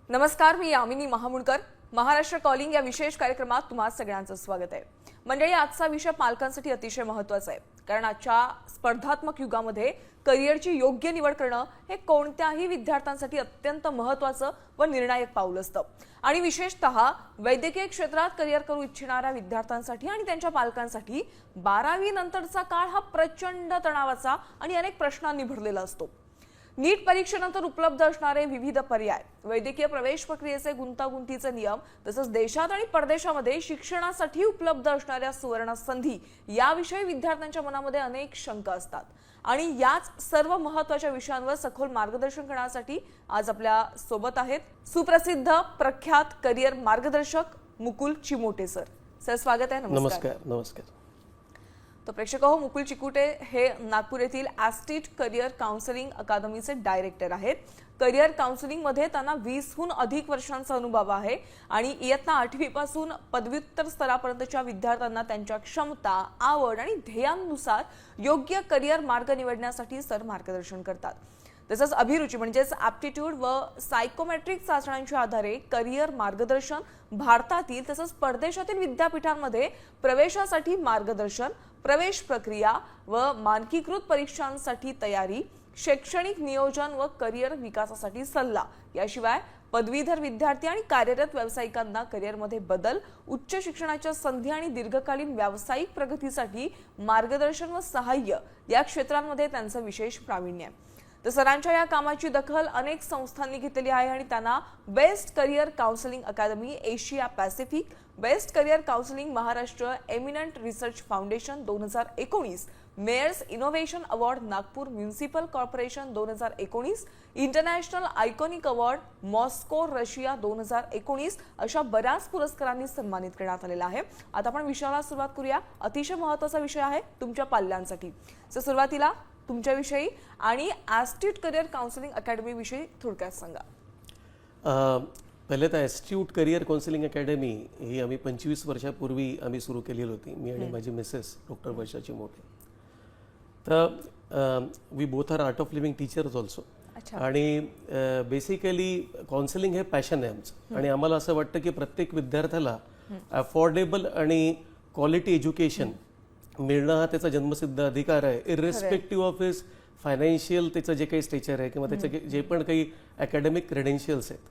नमस्कार, मी यामिनी महामुळकर. महाराष्ट्र कॉलिंग या विशेष कार्यक्रमात तुम्हा सगळ्यांचं स्वागत आहे. मंडळी, आजचा विषय पालकांसाठी अतिशय महत्त्वाचा आहे, कारण आजच्या स्पर्धात्मक युगामध्ये करिअरची योग्य निवड करणं हे कोणत्याही विद्यार्थ्यांसाठी अत्यंत महत्त्वाचं व निर्णायक पाऊल असतं. आणि विशेषतः वैद्यकीय क्षेत्रात करिअर करू इच्छिणाऱ्या विद्यार्थ्यांसाठी आणि त्यांच्या पालकांसाठी 12वी नंतरचा काळ हा प्रचंड तणावाचा आणि अनेक प्रश्नांनी भरलेला असतो. नीट परीक्षेनंतर उपलब्ध असणारे विविध पर्याय, वैद्यकीय प्रवेश प्रक्रियेचे गुंतागुंतीचे नियम, तसंच देशात आणि परदेशामध्ये शिक्षणासाठी उपलब्ध असणाऱ्या सुवर्ण संधी याविषयी विद्यार्थ्यांच्या मनामध्ये अनेक शंका असतात. आणि याच सर्व महत्त्वाच्या विषयांवर सखोल मार्गदर्शन करण्यासाठी आज आपल्या सोबत आहेत सुप्रसिद्ध प्रख्यात करिअर मार्गदर्शक मुकुल चिमोटे सर. सर, स्वागत आहे. नमस्कार. नमस्कार. तो प्रेक्षक हो, मुकुल चिकुटे हे नागपूर येथील ॲस्टीट करिअर काउन्सिलिंग अकादमीचे डायरेक्टर आहेत. करिअर काउन्सिलिंगमध्ये त्यांना 20हून अधिक वर्षांचा अनुभव आहे आणि इयत्ता 8वी पासून पदव्युत्तर स्तरापर्यंतच्या विद्यार्थ्यांना त्यांच्या क्षमता, आवड आणि ध्येयांनुसार योग्य करिअर मार्ग निवडण्यासाठी सर मार्गदर्शन करतात. तसंच अभिरुची म्हणजेच ॲप्टिट्यूड व सायकोमेट्रिक चाचण्यांच्या आधारे करिअर मार्गदर्शन, भारतातील तसंच परदेशातील विद्यापीठांमध्ये प्रवेशासाठी मार्गदर्शन, प्रवेश प्रक्रिया व मानकीकृत परीक्षांसाठी तयारी, शैक्षणिक नियोजन व करिअर विकासासाठी सल्ला, याशिवाय पदवीधर विद्यार्थी आणि कार्यरत व्यावसायिकांना करिअरमध्ये बदल, उच्च शिक्षणाच्या संधी आणि दीर्घकालीन व्यावसायिक प्रगतीसाठी मार्गदर्शन व सहाय्य या क्षेत्रांमध्ये त्यांचं विशेष प्रावीण्य आहे. तर सरांच्या या कामाची दखल अनेक संस्थांनी घेतलेली आहे आणि त्यांना best career counselling academy Asia Pacific, best career counselling Maharashtra eminent research foundation 2019, mayor's innovation award Nagpur municipal corporation 2019, international iconic award Moscow Russia 2019 अशा बऱ्याच पुरस्कारांनी सन्मानित करण्यात आलेला आहे. आता आपण विषयाला सुरुवात करूया. अतिशय महत्त्वाचा विषय आहे तुमच्या पाल्यांसाठी. सर, सुरुवातीला तुमच्याविषयी आणि ॲस्टीट करिअर काउन्सिलिंग अकॅडमी विषयी थोडक्यात सांगा. पहिले तर ॲस्टीट्यूट करिअर काउन्सिलिंग अकॅडमी ही आम्ही 25 वर्षापूर्वी आम्ही सुरू केलेली होती, मी आणि माझी मिसेस डॉक्टर वर्षा चिमोटे. तर we both are Art of Living teachers also. आणि बेसिकली काउन्सिलिंग हे पॅशन आहे आमचं. आणि आम्हाला असं वाटतं की प्रत्येक विद्यार्थ्याला अफोर्डेबल आणि क्वालिटी एज्युकेशन मिळणं हा त्याचा जन्मसिद्ध अधिकार आहे, इरिस्पेक्टिव्ह ऑफ हिज फायनान्शियल त्याचं जे काही स्टेचर आहे किंवा त्याचे जे पण काही अकॅडमिक क्रेडेन्शियल्स आहेत.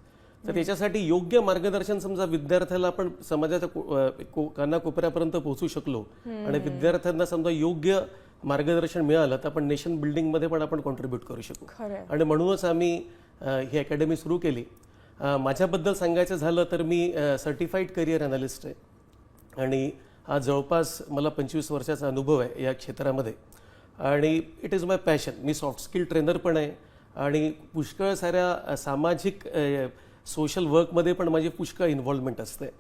तर त्याच्यासाठी योग्य मार्गदर्शन समजा विद्यार्थ्याला आपण समाजाच्या कानाकोपऱ्यापर्यंत पोहोचू शकलो आणि विद्यार्थ्यांना समजा योग्य मार्गदर्शन मिळालं तर आपण नेशन बिल्डिंगमध्ये पण आपण कॉन्ट्रीब्यूट करू शकू. आणि म्हणूनच आम्ही ही अकॅडमी सुरू केली. माझ्याबद्दल सांगायचं झालं तर मी सर्टिफाईड करिअर अनालिस्ट आहे आणि हा जवळपास मला 25 वर्षाचा अनुभव आहे या क्षेत्रामध्ये. आणि it is my passion. Me soft skill trainer पण आहे आणि पुष्कळ साऱ्या सामाजिक सोशल वर्कमध्ये पण माझी पुष्कळ इन्व्हॉल्वमेंट असते.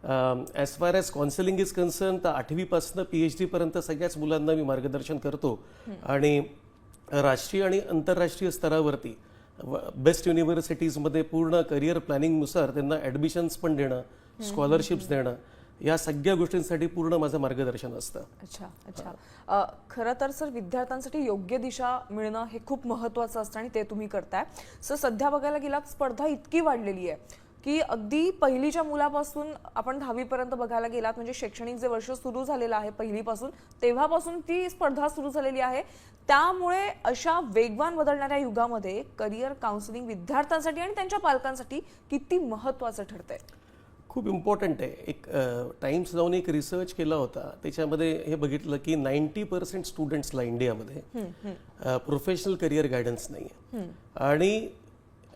As far as counselling is concern तर 8वीपासून PhD पर्यंत सगळ्याच मुलांना मी मार्गदर्शन करतो. आणि राष्ट्रीय आणि आंतरराष्ट्रीय स्तरावरती बेस्ट युनिव्हर्सिटीजमध्ये पूर्ण करिअर प्लॅनिंगनुसार त्यांना ॲडमिशन्स पण देणं, स्कॉलरशिप्स देणं, या सगळ्या गोष्टींसाठी पूर्ण माझं मार्गदर्शन असतं. अच्छा. खरं तर सर, विद्यार्थ्यांसाठी योग्य दिशा मिळणं हे खूप महत्त्वाचं असतं आणि ते तुम्ही करताय. सर, सध्या बघायला गेलात स्पर्धा इतकी वाढलेली आहे की अगदी पहिलीच्या मुलापासून आपण 10वीपर्यंत बघायला गेलात म्हणजे शैक्षणिक जे वर्ष सुरू झालेलं आहे पहिलीपासून, तेव्हापासून ती स्पर्धा सुरू झालेली आहे. त्यामुळे अशा वेगवान बदलणाऱ्या युगामध्ये करिअर काउन्सिलिंग विद्यार्थ्यांसाठी आणि त्यांच्या पालकांसाठी किती महत्त्वाचं ठरतंय? खूप इम्पॉर्टंट आहे. एक टाइम्स जाऊन एक रिसर्च केला होता, त्याच्यामध्ये हे बघितलं की 90% स्टुडंट्सला इंडियामध्ये प्रोफेशनल करिअर गायडन्स नाही आहे. आणि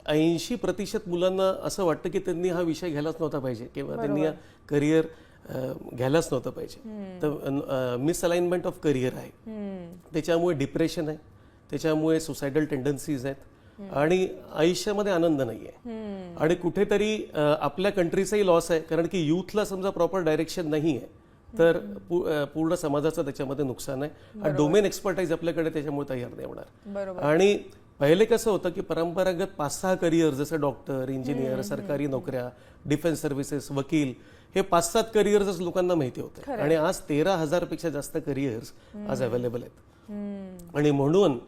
80% मुलांना असं वाटतं की त्यांनी हा विषय घ्यायलाच नव्हता पाहिजे किंवा त्यांनी हा करिअर घ्यायलाच नव्हतं पाहिजे. तर मिसअलाइनमेंट ऑफ करिअर आहे, त्याच्यामुळे डिप्रेशन आहे, त्याच्यामुळे सुसायडल टेंडन्सीज आहेत आणि आयुष्यामध्ये आनंद नाहीये. आणि कुठेतरी आपल्या कंट्रीचाही लॉस आहे, कारण की युथला समजा प्रॉपर डायरेक्शन नाही आहे तर पूर्ण समाजाचं त्याच्यामध्ये नुकसान आहे. डोमेन एक्सपर्टाईज आपल्याकडे त्याच्यामुळे तयार नाही होणार. आणि पहिले कसं होतं की परंपरागत 5-6 करिअर जसं डॉक्टर, इंजिनियर, सरकारी नोकऱ्या, डिफेन्स सर्व्हिसेस, वकील, हे 5-7 करिअर्सच लोकांना माहिती होते. आणि आज 13,000 पेक्षा जास्त करिअर्स आज अवेलेबल आहेत. आणि म्हणून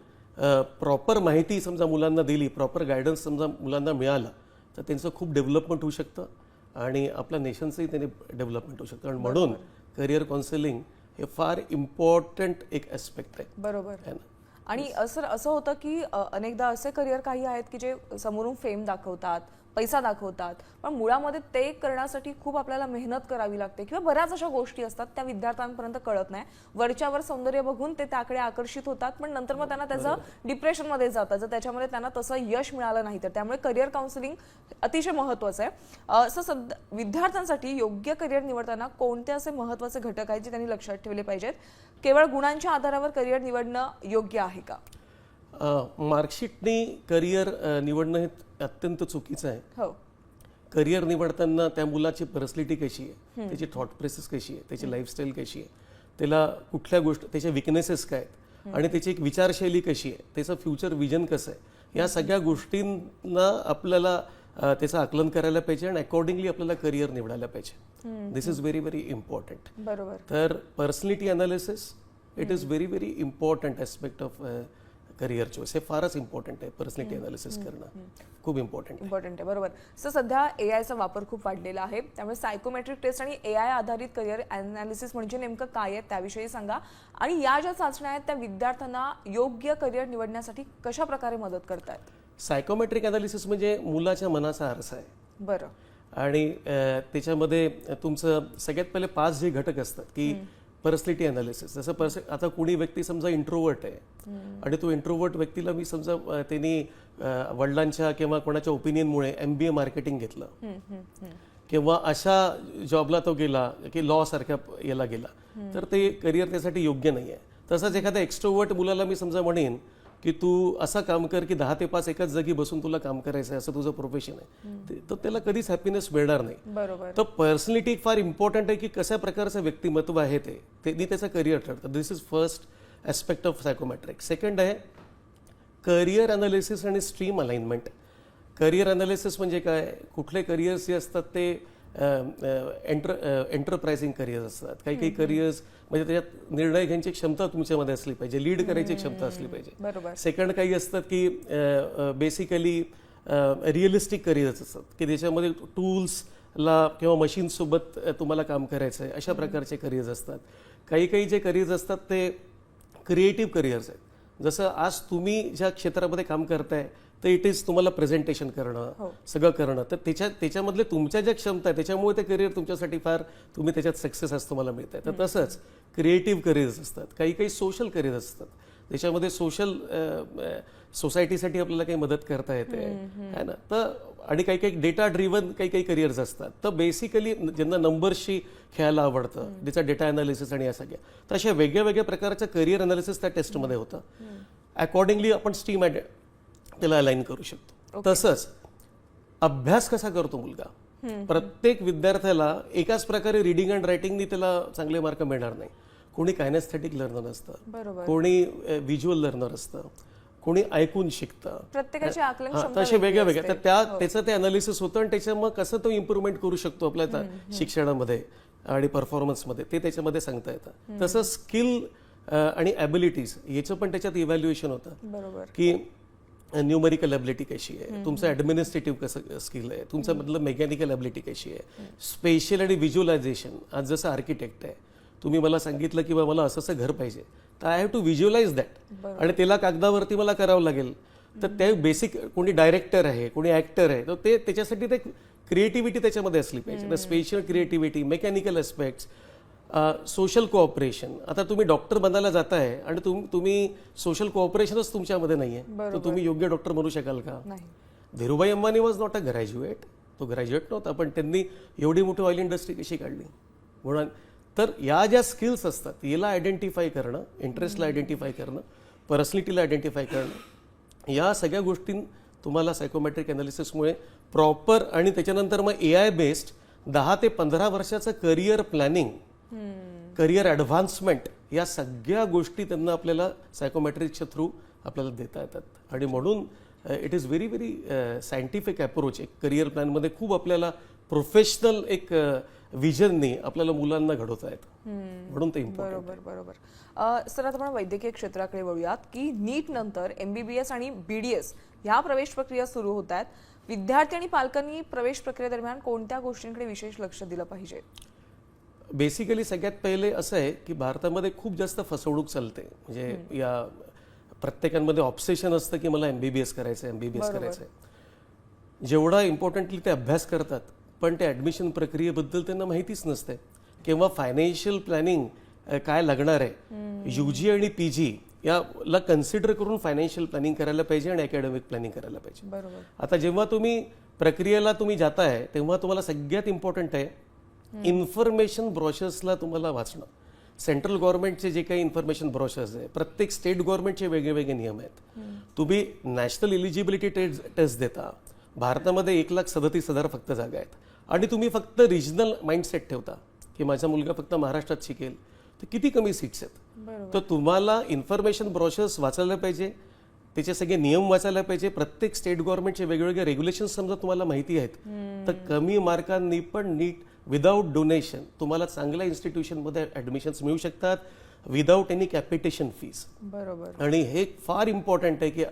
प्रॉपर माहिती समजा मुलांना दिली, प्रॉपर गायडन्स समजा मुलांना मिळाला तर त्यांचं खूप डेव्हलपमेंट होऊ शकतं आणि आपल्या नेशनचंही त्याने डेव्हलपमेंट होऊ शकतं. आणि म्हणून करिअर काउन्सिलिंग हे फार इम्पॉर्टंट एक ॲस्पेक्ट आहे. बरोबर है ना. आणि सर असं होतं की अनेकदा असे करिअर काही आहेत की जे समोरून फेम दाखवतात, पैसा दाखवतात, पण मुळामध्ये ते करण्यासाठी खूप आपल्याला मेहनत करावी लागते किंवा बऱ्याच अशा गोष्टी असतात त्या विद्यार्थ्यांपर्यंत कळत नाही. वरच्यावर सौंदर्य बघून ते त्याकडे आकर्षित होतात, पण नंतर मग त्यांना त्याचं डिप्रेशनमध्ये जातं जर त्याच्यामध्ये त्यांना तसं यश मिळालं नाही तर. त्यामुळे करिअर काउन्सिलिंग अतिशय महत्त्वाचं आहे. असं विद्यार्थ्यांसाठी योग्य करिअर निवडताना कोणते असे महत्त्वाचे घटक आहेत जे त्यांनी लक्षात ठेवले पाहिजेत? केवळ गुणांच्या आधारावर करिअर निवडणं योग्य आहे का? मार्कशीटनी करिअर निवडणं हे अत्यंत चुकीचं आहे. हो. करिअर निवडताना त्या मुलाची पर्सनॅलिटी कशी आहे, त्याची थॉट प्रोसेस कशी आहे, त्याची लाईफस्टाईल कशी आहे, त्याला कुठल्या गोष्ट, त्याचे विकनेसेस काय आहेत आणि त्याची एक विचारशैली कशी आहे, त्याचं फ्युचर विजन कसं आहे, या सगळ्या गोष्टींना आपल्याला त्याचं आकलन करायला पाहिजे आणि अकॉर्डिंगली आपल्याला करिअर निवडायला पाहिजे. दिस इज व्हेरी व्हेरी इम्पॉर्टंट. बरोबर. तर personality analysis it is very very important aspect of career choice. हे फारच इम्पॉर्टंट आहे. पर्सनॅलिटी अनालिसिस करणं खूप इम्पॉर्टंट आहे. बरोबर. सर सध्या एआयचा वापर खूप वाढलेला आहे, त्यामुळे सायकोमेट्रिक टेस्ट आणि एआय आधारित करिअर अनालिसिस म्हणजे नेमकं काय आहे त्याविषयी सांगा. आणि या ज्या चाचण्या आहेत त्या विद्यार्थ्यांना योग्य करिअर निवडण्यासाठी कशा प्रकारे मदत करतात? सायकोमेट्रिक अनालिसिस म्हणजे मुलाच्या मनाचा आरसा आहे. बरं. आणि त्याच्यामध्ये तुमचं सगळ्यात पहिले 5 जे घटक असतात की पर्सनॅलिटी अनालिसिस. जसं आता कोणी व्यक्ती समजा इंट्रोवर्ट आहे आणि तो इंट्रोवर्ट व्यक्तीला मी समजा त्यांनी वडिलांच्या किंवा कोणाच्या ओपिनियनमुळे MBA मार्केटिंग घेतलं किंवा अशा जॉबला तो गेला की लॉ सारख्या याला गेला, तर ते करिअर त्यासाठी योग्य नाही आहे. तसंच एखाद्या एक्स्ट्रोवर्ट मुलाला मी समजा म्हणेन की तू असं काम कर की 10 ते 5 एकाच जागी बसून तुला काम करायचं आहे, असं तुझं प्रोफेशन आहे, तर त्याला कधीच हॅपीनेस मिळणार नाही. बरोबर. तर पर्सनॅलिटी फार इम्पॉर्टंट आहे की कशा प्रकारचं व्यक्तिमत्व आहे ते त्याचं करिअर ठरतं. This is first aspect of psychometric. Second आहे करिअर अनालिसिस आणि स्ट्रीम अलाइनमेंट. करिअर अनालिसिस म्हणजे काय, कुठले करिअर्स जे असतात ते एंटरप्राइझिंग करिअर्स असतात. काही काही करिअर्स म्हणजे त्याच्यात निर्णय घ्यायची क्षमता तुमच्यामध्ये असली पाहिजे, लीड करायची क्षमता असली पाहिजे. सेकंड काही असतात की बेसिकली रिअलिस्टिक करिअर्स असतात की त्याच्यामध्ये टूल्सला किंवा मशीन्ससोबत तुम्हाला काम करायचं आहे, अशा प्रकारचे करिअर्स असतात. काही काही जे करिअर्स असतात ते क्रिएटिव्ह करिअर्स आहेत. जसं आज तुम्ही ज्या क्षेत्रामध्ये काम करताय तर इट इज तुम्हाला प्रेझेंटेशन करणं, सगळं करणं, तर त्याच्यामधले तुमच्या ज्या क्षमता आहे त्याच्यामुळे ते करिअर तुमच्यासाठी फार तुम्ही त्याच्यात सक्सेस असं तुम्हाला मिळत आहे. तर तसंच क्रिएटिव्ह करिअर्स असतात. काही काही सोशल करिअर्स असतात, त्याच्यामध्ये सोसायटीसाठी आपल्याला काही मदत करता येते है ना. तर आणि काही काही डेटा ड्रिव्हन काही काही करिअर्स असतात. तर बेसिकली ज्यांना नंबर्सशी खेळायला आवडतं, त्याचा डेटा अनालिसिस आणि या सगळ्या, तर अशा वेगळ्या वेगळ्या प्रकारचं करिअर अनालिसिस त्या टेस्टमध्ये होतं. अकॉर्डिंगली आपण स्ट्रीम त्याला अलाइन करू शकतो. तसंच अभ्यास कसा करतो मुलगा, प्रत्येक विद्यार्थ्याला एकाच प्रकारे रिडिंग अँड रायटिंगनी त्याला चांगले मार्क मिळणार नाही. कोणी कायनेस्थेटिक लर्नर असतं, कोणी व्हिज्युअल लर्नर असतं, कोणी ऐकून शिकतं, प्रत्येकाची आकलन क्षमता तसे वेगळ्या वेगळ्या. तर त्याचं ते अनालिसिस होतं आणि त्याच्या मग कसं तो इम्प्रूव्हमेंट करू शकतो आपल्या शिक्षणामध्ये आणि परफॉर्मन्समध्ये ते त्याच्यामध्ये सांगता येतं. तसं स्किल आणि ॲबिलिटीज याचं पण त्याच्यात इव्हॅल्युएशन होतं की न्यूमरिकल ॲबिलिटी कशी आहे, तुमचं ॲडमिनिस्ट्रेटिव्ह कसं स्किल आहे, तुमचं मधलं मेकॅनिकल ॲबिलिटी कशी आहे, स्पेशल आणि व्हिज्युअलायझेशन. आज जसं आर्किटेक्ट आहे, तुम्ही मला सांगितलं की मला असं घर पाहिजे, तर I have to visualise that आणि त्याला कागदावरती मला करावं लागेल. तर ते बेसिक, कोणी डायरेक्टर आहे, कोणी ॲक्टर आहे, तर ते त्याच्यासाठी ते क्रिएटिव्हिटी त्याच्यामध्ये असली पाहिजे. Special creativity, mechanical aspects, social cooperation. आता तुम्ही डॉक्टर बनायला जाताय आणि तुम्ही सोशल कोऑपरेशनच तुमच्यामध्ये नाहीये, तर तुम्ही योग्य डॉक्टर बनू शकाल का? Dhirubhai Ambani was not a graduate, तो ग्रॅज्युएट नव्हता, पण त्यांनी एवढी मोठी ऑइल इंडस्ट्री कशी काढली म्हणून. तर या ज्या स्किल्स असतात याला आयडेंटिफाय करणं, इंटरेस्टला आयडेंटिफाय करणं, पर्सनॅलिटीला आयडेंटिफाय करणं, या सगळ्या गोष्टी तुम्हाला सायकोमेट्रिक अनालिसिसमुळे प्रॉपर आणि त्याच्यानंतर मग AI बेस्ड 10 ते 15 वर्षाचं करिअर प्लॅनिंग, करिअर ॲडव्हान्समेंट, या सगळ्या गोष्टी त्यांना आपल्याला सायकोमेट्रिकच्या थ्रू आपल्याला देता येतात. आणि म्हणून it is very very scientific approach. एक करिअर प्लॅनमध्ये खूप आपल्याला प्रोफेशनल एक विजननी आपल्याला मुलांना घडवता येतं, म्हणून ते इम्पॉर्टंट. बरोबर. सर आता आपण वैद्यकीय क्षेत्राकडे वळूयात की नीट नंतर MBBS आणि BDS ह्या प्रवेश प्रक्रिया सुरू होत आहेत. विद्यार्थी आणि पालकांनी प्रवेश प्रक्रियेदरम्यान कोणत्या गोष्टींकडे विशेष लक्ष दिलं पाहिजे? बेसिकली सगळ्यात पहिले असं आहे की भारतामध्ये खूप जास्त फसवणूक चालते. म्हणजे या प्रत्येकांमध्ये ऑब्सेशन असतं की मला MBBS करायचं आहे, MBBS करायचं आहे. जेवढा इम्पॉर्टंटली ते अभ्यास करतात पण ते ॲडमिशन प्रक्रियेबद्दल त्यांना माहितीच नसते किंवा फायनान्शियल प्लॅनिंग काय लागणार आहे. UG आणि PG याला कन्सिडर करून फायनान्शियल प्लॅनिंग करायला पाहिजे आणि अकॅडमिक प्लॅनिंग करायला पाहिजे. बरोबर. आता जेव्हा तुम्ही प्रक्रियेला तुम्ही जाताय तेव्हा तुम्हाला सगळ्यात इम्पॉर्टंट आहे इन्फॉर्मेशन ब्रॉशर्सला तुम्हाला वाचणं. सेंट्रल गव्हर्नमेंटचे जे काही इन्फॉर्मेशन ब्रॉशर्स आहे, प्रत्येक स्टेट गव्हर्नमेंटचे वेगळे नियम आहेत. तुम्ही नॅशनल एलिजिबिलिटी टेस्ट देता. भारतामध्ये 1,37,000 फक्त जागा आहेत आणि तुम्ही फक्त रिजनल माइंडसेट ठेवता की माझा मुलगा फक्त महाराष्ट्रात शिकेल, तर किती कमी सीट्स आहेत. तर तुम्हाला इन्फॉर्मेशन ब्रॉशर्स वाचायला पाहिजे, त्याचे सगळे नियम वाचायला पाहिजे. प्रत्येक स्टेट गव्हर्नमेंटचे वेगवेगळे रेग्युलेशन्स समजा तुम्हाला माहिती आहेत तर कमी मार्कांनी पण नीट विदाऊट डोनेशन तुम्हाला चांगल्या इन्स्टिट्यूशनमध्ये ॲडमिशन्स मिळू शकतात विदाऊट एनी कॅपिटेशन फीस. बरोबर. आणि हे फार इम्पॉर्टंट आहे की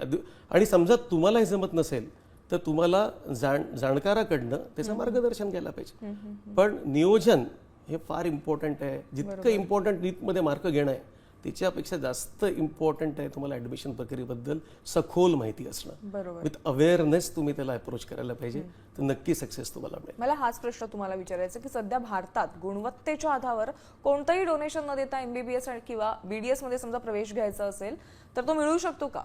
आणि समजा तुम्हाला हे जमत नसेल तर तुम्हाला जाणकाराकडनं त्याचं मार्गदर्शन घ्यायला पाहिजे. पण नियोजन हे फार इम्पॉर्टंट आहे. जितकं इम्पॉर्टंट नीटमध्ये मार्क घेणं आहे त्याच्यापेक्षा जास्त इम्पॉर्टंट आहे तुम्हाला ॲडमिशन प्रक्रियेबद्दल सखोल माहिती असणं. बरोबर. विथ अवेअरनेस तुम्ही त्याला अप्रोच करायला पाहिजे तर नक्की सक्सेस तुम्हाला मिळेल. मला हाच प्रश्न तुम्हाला विचारायचा की सध्या भारतात गुणवत्तेच्या आधारावर कोणतंही डोनेशन न देता MBBS किंवा BDS मध्ये समजा प्रवेश घ्यायचा असेल तर तो मिळू शकतो का?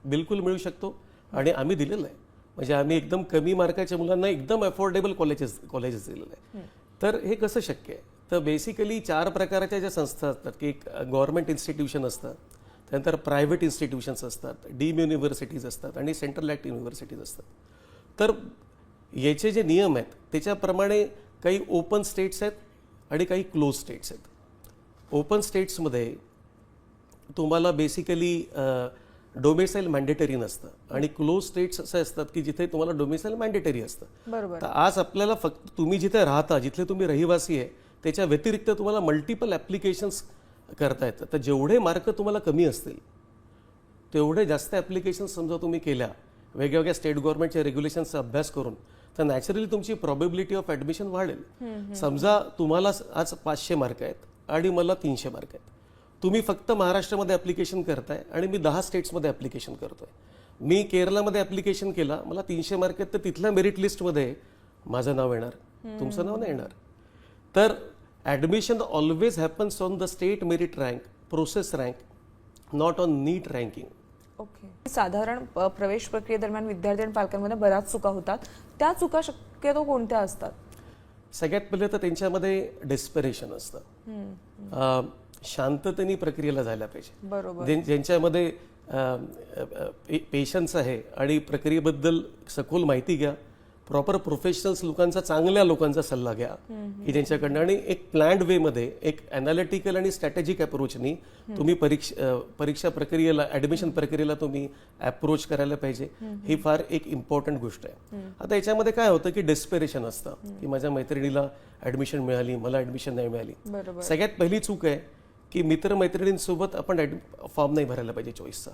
बिलकुल मिळू शकतो आणि आम्ही दिलेलं आहे. म्हणजे आम्ही एकदम कमी मार्काच्या मुलांना एकदम अफोर्डेबल कॉलेजेस दिलेलं आहे. तर हे कसं शक्य आहे? तर बेसिकली 4 प्रकारच्या ज्या संस्था असतात की एक गव्हर्नमेंट इन्स्टिट्यूशन असतं, त्यानंतर प्रायव्हेट इन्स्टिट्यूशन्स असतात, डीम युनिव्हर्सिटीज असतात आणि सेंट्रल ॲक्ट युनिव्हर्सिटीज असतात. तर याचे जे नियम आहेत त्याच्याप्रमाणे काही ओपन स्टेट्स आहेत आणि काही क्लोज स्टेट्स आहेत. ओपन स्टेट्समध्ये तुम्हाला बेसिकली डोमेसाईल मॅन्डेटरी नसतं आणि क्लोज स्टेट्स असे असतात की जिथे तुम्हाला डोमेसाईल मॅन्डेटरी असतं. बरोबर. तर आज आपल्याला फक्त तुम्ही जिथे राहता, जिथले तुम्ही रहिवासी आहे त्याच्या व्यतिरिक्त तुम्हाला मल्टिपल ॲप्लिकेशन्स करता येतं. तर जेवढे मार्क तुम्हाला कमी असतील तेवढे जास्त ॲप्लिकेशन्स समजा तुम्ही केल्या वेगवेगळ्या स्टेट गव्हर्नमेंटच्या रेग्युलेशन्सचा अभ्यास करून तर नॅचरली तुमची प्रॉबिलिटी ऑफ ॲडमिशन वाढेल. समजा तुम्हाला आज 500 मार्क आहेत आणि मला 300 मार्क आहेत. तुम्ही फक्त महाराष्ट्रामध्ये ॲप्लिकेशन करताय आणि मी 10 स्टेट्समध्ये ॲप्लिकेशन करतोय. मी केरळमध्ये ॲप्लिकेशन केला, मला 300 मार्क आहेत तर तिथल्या मेरिट लिस्टमध्ये माझं नाव येणार, तुमचं नाव नाही येणार. तर admission always happens on the state merit rank, process rank, not on NEET ranking. Okay. साधारण प्रवेश प्रक्रियेदरम्यान विद्यार्थी आणि पालकांमध्ये बऱ्याच चुका होतात. त्या चुका शक्यतो कोणत्या असतात? सगळ्यात पहिले तर त्यांच्यामध्ये डेस्परेशन असतं. शांततेने प्रक्रियेला जायला पाहिजे. बरोबर. ज्यांच्यामध्ये पेशन्स आहे आणि प्रक्रियेबद्दल सखोल माहिती घ्या. प्रॉपर प्रोफेशनल्स लोकांचा, चांगल्या लोकांचा सल्ला घ्या की ज्यांच्याकडनं आणि एक प्लॅन्ड वेमध्ये एक अनालिटिकल आणि स्ट्रॅटेजिक अप्रोचनी तुम्ही परीक्षा प्रक्रियेला, ॲडमिशन प्रक्रियेला तुम्ही अप्रोच करायला पाहिजे. ही फार एक इम्पॉर्टंट गोष्ट आहे. आता याच्यामध्ये काय होतं की डेस्पेरेशन असतं की माझ्या मैत्रिणीला ॲडमिशन मिळाली, मला ॲडमिशन नाही मिळाली. सगळ्यात पहिली चूक आहे की मित्रमैत्रिणींसोबत आपण फॉर्म नाही भरायला पाहिजे चॉईसचा.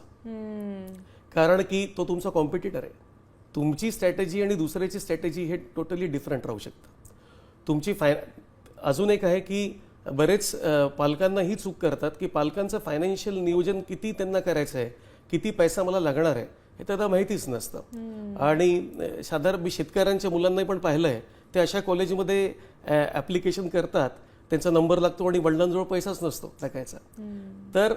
कारण की तो तुमचा कॉम्पिटिटर आहे. तुमची स्ट्रॅटेजी आणि दुसऱ्याची स्ट्रॅटेजी हे टोटली डिफरंट राहू शकतं. तुमची अजून एक आहे की बरेच पालकांना ही चूक करतात की पालकांचं फायनान्शियल नियोजन किती त्यांना करायचं आहे, किती पैसा मला लागणार आहे हे त्यांना माहितीच नसतं. आणि साधारण मी शेतकऱ्यांच्या मुलांनाही पण पाहिलं आहे, ते अशा कॉलेजमध्ये ॲप्लिकेशन करतात, त्यांचा नंबर लागतो आणि वडिलांजवळ पैसाच नसतो टाकायचा. तर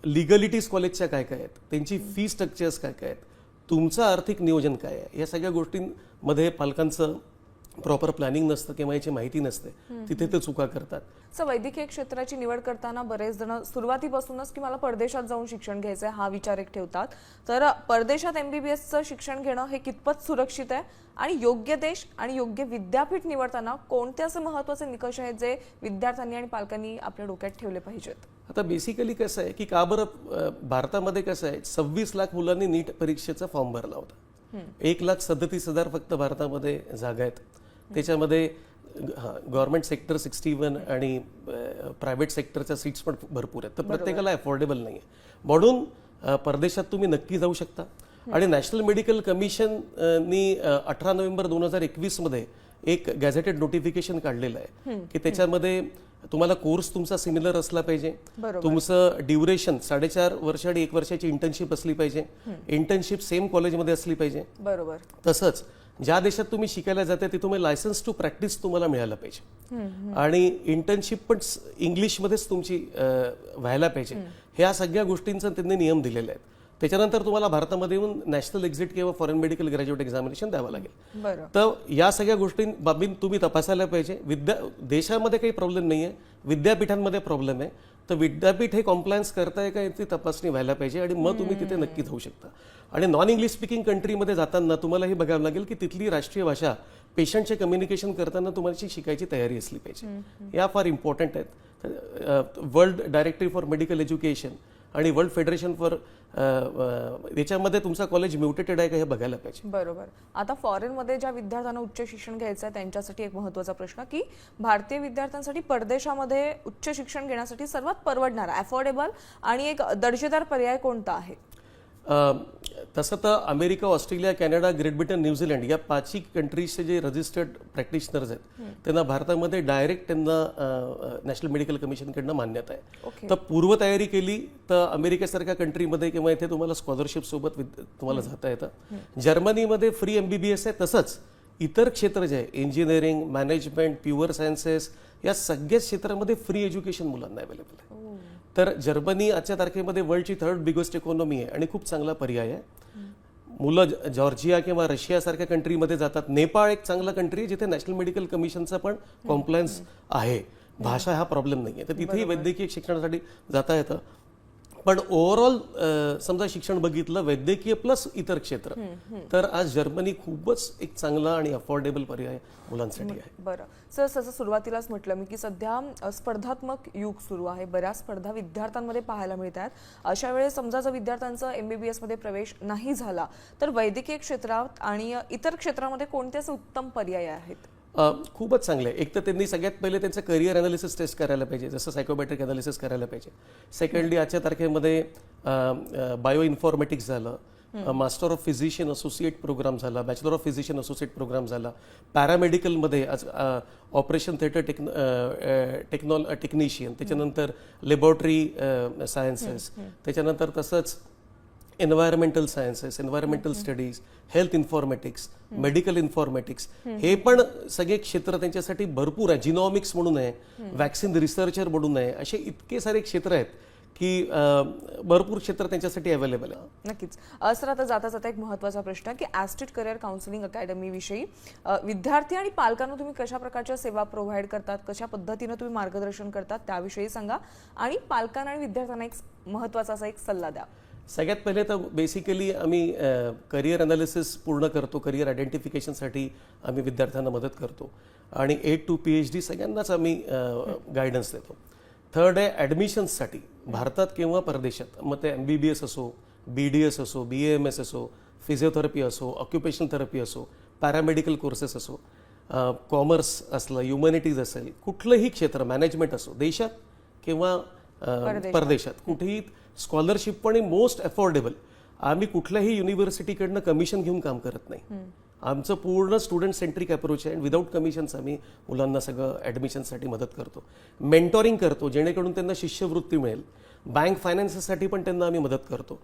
लिगलिटीज कॉलेजच्या काय काय आहेत, त्यांची फी स्ट्रक्चर्स काय काय आहेत, तुमचं आर्थिक नियोजन काय आहे, या सगळ्या गोष्टींमध्ये पालकांचं प्रॉपर प्लॅनिंग नसतं किंवा याची माहिती नसते, तिथे ते चुका करतात. वैद्यकीय क्षेत्राची निवड करताना बरेच जण सुरुवातीपासूनच की मला परदेशात जाऊन शिक्षण घ्यायचंय हा विचार एक ठेवतात. तर परदेशात MBBSचं शिक्षण घेणं हे कितपत सुरक्षित आहे आणि योग्य देश आणि योग्य विद्यापीठ निवडताना कोणते असे महत्त्वाचे निकष आहेत जे विद्यार्थ्यांनी आणि पालकांनी आपल्या डोक्यात ठेवले पाहिजेत? आता बेसिकली कसं आहे की का बरं भारतामध्ये कसं आहे 26 लाख मुलांनी नीट परीक्षेचा फॉर्म भरला होता. 1,37,000 फक्त भारतामध्ये जागा आहेत. त्याच्यामध्ये गव्हर्नमेंट सेक्टर 61 आणि प्रायव्हेट सेक्टरच्या सीट्स पण भरपूर आहेत. तर प्रत्येकाला अफोर्डेबल नाही आहे. म्हणून परदेशात तुम्ही नक्की जाऊ शकता. आणि नॅशनल मेडिकल कमिशननी 18 नोव्हेंबर 2021 मध्ये एक गॅझेटेड नोटिफिकेशन काढलेलं आहे की त्याच्यामध्ये तुम्हाला कोर्स तुमचा सिमिलर असला पाहिजे, तुमचं ड्युरेशन 4.5 वर्ष आणि 1 वर्षाची इंटर्नशिप असली पाहिजे, इंटर्नशिप सेम कॉलेजमध्ये असली पाहिजे, बरोबर. तसंच ज्या देशात तुम्ही शिकायला जाते तिथे लायसन्स टू प्रॅक्टिस तुम्हाला मिळालं पाहिजे आणि इंटर्नशिप पण इंग्लिशमध्येच तुमची व्हायला पाहिजे. ह्या सगळ्या गोष्टींचा त्यांनी नियम दिलेले आहेत. त्याच्यानंतर तुम्हाला भारतामध्ये येऊन नॅशनल एक्झिट किंवा फॉरेन मेडिकल ग्रॅज्युएट एक्झामिनेशन द्यावं लागेल. तर या सगळ्या गोष्टी बाबी तुम्ही तपासायला पाहिजे. देशामध्ये काही प्रॉब्लेम नाही आहे, विद्यापीठांमध्ये प्रॉब्लेम आहे. तर विद्यापीठ हे कॉम्प्लायन्स करताय का याची तपासणी व्हायला पाहिजे आणि मग तुम्ही तिथे नक्की जाऊ शकता. आणि नॉन इंग्लिश स्पीकिंग कंट्रीमध्ये जाताना तुम्हाला हे बघावं लागेल की तिथली राष्ट्रीय भाषा पेशंटचे कम्युनिकेशन करताना तुम्हाला शिकायची तयारी असली पाहिजे. या फार इम्पॉर्टंट आहेत. World directory for medical education आणि वर्ल्ड फेडरेशन फॉर याच्यामध्ये तुमचा कॉलेज म्युटेटेड आहे का हे बघायला पाहिजे. बरोबर. आता फॉरेनमध्ये ज्या विद्यार्थ्यांना उच्च शिक्षण घ्यायचं आहे त्यांच्यासाठी एक महत्त्वाचा प्रश्न की भारतीय विद्यार्थ्यांसाठी परदेशामध्ये उच्च शिक्षण घेण्यासाठी सर्वात परवडणारा, अफोर्डेबल आणि एक दर्जेदार पर्याय कोणता आहे? तसं तर America, Australia, Canada, great Britain, New Zealand या 5 कंट्रीजचे जे रजिस्टर्ड प्रॅक्टिशनर्स आहेत त्यांना भारतामध्ये डायरेक्ट त्यांना नॅशनल मेडिकल कमिशनकडनं मान्यता आहे. तर पूर्वतयारी केली तर अमेरिकेसारख्या कंट्रीमध्ये किंवा इथे तुम्हाला स्कॉलरशिप सोबत तुम्हाला जाता येतं. जर्मनीमध्ये फ्री MBBS आहे. तसंच इतर क्षेत्र जे आहे इंजिनिअरिंग, मॅनेजमेंट, प्युअर सायन्सेस या सगळ्या क्षेत्रामध्ये फ्री एज्युकेशन मुलांना अवेलेबल आहे. तर जर्मनी आजच्या तारखेमध्ये वर्ल्डची 3rd बिगेस्ट इकॉनॉमी आहे आणि खूप चांगला पर्याय आहे. मुलं जॉर्जिया किंवा रशियासारख्या कंट्रीमध्ये जातात. नेपाळ एक चांगला कंट्री आहे जिथे नॅशनल मेडिकल कमिशनचा पण कॉम्प्लायन्स आहे. भाषा हा प्रॉब्लेम नाही आहे, तर तिथेही वैद्यकीय शिक्षणासाठी जाता येतं. पण ओव्हरऑल समजा शिक्षण बघितलं वैद्यकीय प्लस इतर क्षेत्र, तर आज जर्मनी खूपच एक चांगला आणि अफोर्डेबल पर्याय मुलांसाठी आहे. बरं सर, जसं सुरुवातीलाच म्हटलं मी की सध्या स्पर्धात्मक युग सुरू आहे, बऱ्याच स्पर्धा विद्यार्थ्यांमध्ये पाहायला मिळतात. अशा वेळेस समजा जर विद्यार्थ्यांचा MBBS मध्ये प्रवेश नाही झाला तर वैद्यकीय क्षेत्रात आणि इतर क्षेत्रामध्ये कोणते असे उत्तम पर्याय आहेत? खूपच चांगले आहे. एक तर त्यांनी सगळ्यात पहिले त्यांचं करिअर अनालिसिस टेस्ट करायला पाहिजे, जसं सायकोमॅट्रिक अनालिसिस करायला पाहिजे. सेकंडली आजच्या तारखेमध्ये बायो इन्फॉर्मॅटिक्स झालं, master of physician associate program झाला, bachelor of physician associate program झाला. पॅरामेडिकलमध्ये आज ऑपरेशन थिएटर टेक्निशियन, त्याच्यानंतर लॅबोरेटरी सायन्सेस, त्याच्यानंतर तसंच environmental sciences, environmental studies, health informatics, medical informatics, हे पण सगळे क्षेत्र त्यांच्यासाठी भरपूर आहे. जिनॉमिक्स म्हणून आहे, वॅक्सिन रिसर्चर म्हणून आहे, असे इतके सारे क्षेत्र आहेत की भरपूर क्षेत्र त्यांच्यासाठी अवेलेबल आहे. नक्कीच. सर, आता जाता जाता एक महत्त्वाचा प्रश्न की ॲस्टेट करिअर काउन्सिलिंग अकॅडमी विषयी विद्यार्थी आणि पालकांना तुम्ही कशा प्रकारच्या सेवा प्रोव्हाइड करतात, कशा पद्धतीने तुम्ही मार्गदर्शन करतात त्याविषयी सांगा आणि पालकांना आणि विद्यार्थ्यांना एक महत्त्वाचा असा एक सल्ला द्या. सगळ्यात पहिले तर बेसिकली आम्ही करिअर अनालिसिस पूर्ण करतो. करिअर आयडेंटिफिकेशनसाठी आम्ही विद्यार्थ्यांना मदत करतो आणि A to PhD सगळ्यांनाच आम्ही गायडन्स देतो. थर्ड आहे ॲडमिशन्ससाठी भारतात किंवा परदेशात, मग ते MBBS असो, BDS असो, BAMS असो, फिजिओथेरपी असो, ऑक्युपेशनल थेरपी असो, पॅरामेडिकल कोर्सेस असो, कॉमर्स असलं, ह्युमॅनिटीज असेल, कुठलंही क्षेत्र, मॅनेजमेंट असो, देशात किंवा परदेशात कुठेही स्कॉलरशिप पण मोस्ट अफोर्डेबल. आम्ही कुठल्याही युनिव्हर्सिटीकडनं कमिशन घेऊन काम करत नाही. आमचं पूर्ण स्टुडंट सेंट्रिक अप्रोच आहे आणि विदाऊट कमिशन्स आम्ही मुलांना सगळं ॲडमिशनसाठी मदत करतो. मेंटॉरिंग करतो जेणेकरून त्यांना शिष्यवृत्ती मिळेल. बँक फायनान्ससाठी पण त्यांना आम्ही मदत करतो.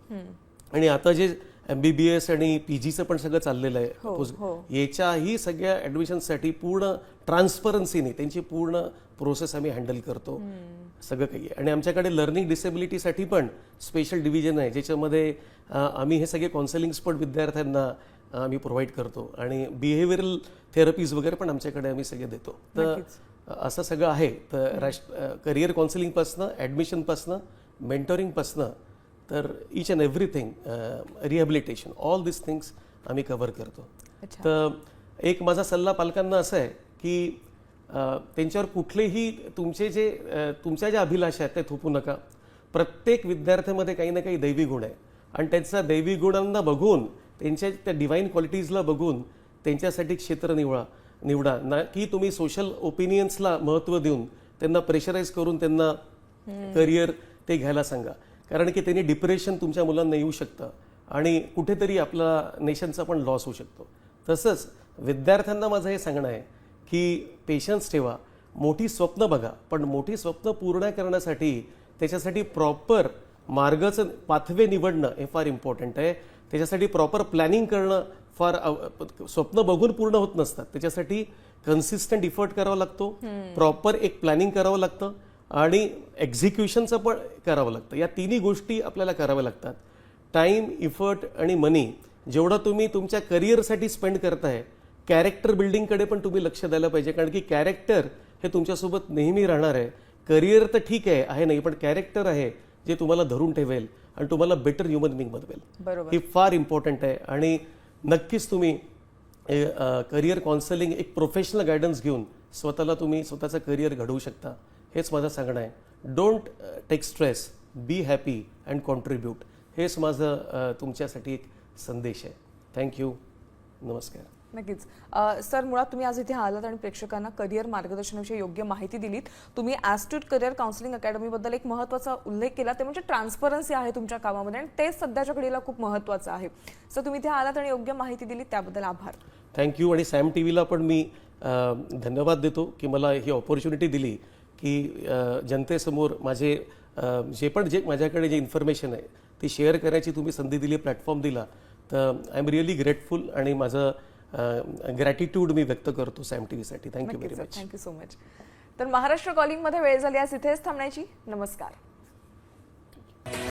आणि आता जे MBBS आणि PGचं पण सगळं चाललेलं आहे, याच्याही सगळ्या ॲडमिशनसाठी पूर्ण ट्रान्सपरन्सीने त्यांची पूर्ण प्रोसेस आम्ही हँडल करतो. सगळं काही आहे. आणि आमच्याकडे लर्निंग डिसेबिलिटीसाठी पण स्पेशल डिव्हिजन आहे, ज्याच्यामध्ये आम्ही हे सगळे काउन्सिलिंग्स पण विद्यार्थ्यांना आम्ही प्रोव्हाइड करतो आणि बिहेवियरल थेरपीज वगैरे पण आमच्याकडे आम्ही सगळे देतो. तर असं सगळं आहे. तर करिअर काउन्सिलिंगपासनं, ॲडमिशनपासनं, मेंटॉरिंगपासनं तर each and everything, rehabilitation, all this things आम्ही कव्हर करतो. तर एक माझा सल्ला पालकांना असा आहे की त्यांच्यावर कुठलेही तुमच्या ज्या अभिलाषा आहेत त्या थोपू नका. प्रत्येक विद्यार्थ्यामध्ये काही ना काही दैवी गुण आहे आणि त्यांचा दैवी गुणांना बघून, त्यांच्या त्या डिवाईन क्वालिटीजला बघून त्यांच्यासाठी क्षेत्र निवडा. ना की तुम्ही सोशल ओपिनियन्सला महत्त्व देऊन त्यांना प्रेशराईज करून त्यांना करिअर ते घ्यायला सांगा. कारण की त्यांनी डिप्रेशन तुमच्या मुलांना येऊ शकतं आणि कुठेतरी आपला नेशनचा पण लॉस होऊ शकतो. तसंच विद्यार्थ्यांना माझं हे सांगणं आहे की पेशन्स ठेवा, मोठी स्वप्न बघा, पण मोठी स्वप्न पूर्ण करण्यासाठी त्याच्यासाठी प्रॉपर मार्गाचं पाथवे निवडणं हे फार इम्पॉर्टंट आहे. त्याच्यासाठी प्रॉपर प्लॅनिंग करणं फार स्वप्न बघून पूर्ण होत नसतात. त्याच्यासाठी कन्सिस्टंट इफर्ट करावा लागतो, प्रॉपर एक प्लॅनिंग करावं लागतं आणि एक्झिक्युशनचं पण करावं लागतं. या तिन्ही गोष्टी आपल्याला कराव्या लागतात. टाईम, इफर्ट आणि मनी जेवढं तुम्ही तुमच्या करिअरसाठी स्पेंड करताय, कॅरेक्टर बिल्डिंगकडे पण तुम्ही लक्ष द्यायला पाहिजे. कारण की कॅरेक्टर हे तुमच्यासोबत नेहमी राहणार आहे. करिअर तर ठीक आहे नाही, पण कॅरेक्टर आहे जे तुम्हाला धरून ठेवेल आणि तुम्हाला बेटर ह्युमन बिंग बनवेल. बरोबर. ही फार इम्पॉर्टंट आहे. आणि नक्कीच तुम्ही करिअर काउन्सिलिंग एक प्रोफेशनल गायडन्स घेऊन स्वतःला तुम्ही स्वतःचं करिअर घडवू शकता. हेच माझं सांगणं आहे. Don't take stress, be happy and contribute. हेच माझं तुमच्यासाठी एक संदेश आहे. थँक्यू. नमस्कार. नक्कीच. सर, मुळात तुम्ही आज इथे आलात आणि प्रेक्षकांना करिअर मार्गदर्शनाविषयी योग्य माहिती दिलीत. तुम्ही ॲस्ट्यूट करिअर काउन्सिलिंग अकॅडमीबद्दल एक महत्त्वाचा उल्लेख केला, ते म्हणजे ट्रान्सपरन्सी आहे तुमच्या कामामध्ये आणि तेच सध्याच्या घडीला खूप महत्त्वाचं आहे. सर, तुम्ही इथे आलात आणि योग्य माहिती दिली त्याबद्दल आभार. थँक्यू. आणि सॅम टीव्हीला पण मी धन्यवाद देतो की मला ही ऑपॉर्च्युनिटी दिली की जनतेसमोर माझे जे माझ्याकडे जे इन्फॉर्मेशन आहे ती शेअर करायची तुम्ही संधी दिली, प्लॅटफॉर्म दिला. तर आय एम रिअली ग्रेटफुल आणि माझं ग्रॅटिट्यूड मी व्यक्त करतो सॅम टीव्हीसाठी. Thank you very much. Thank you so much. तर महाराष्ट्र कॉलिंगमध्ये वेळ झाली आज इथेच थांबण्याची. नमस्कार.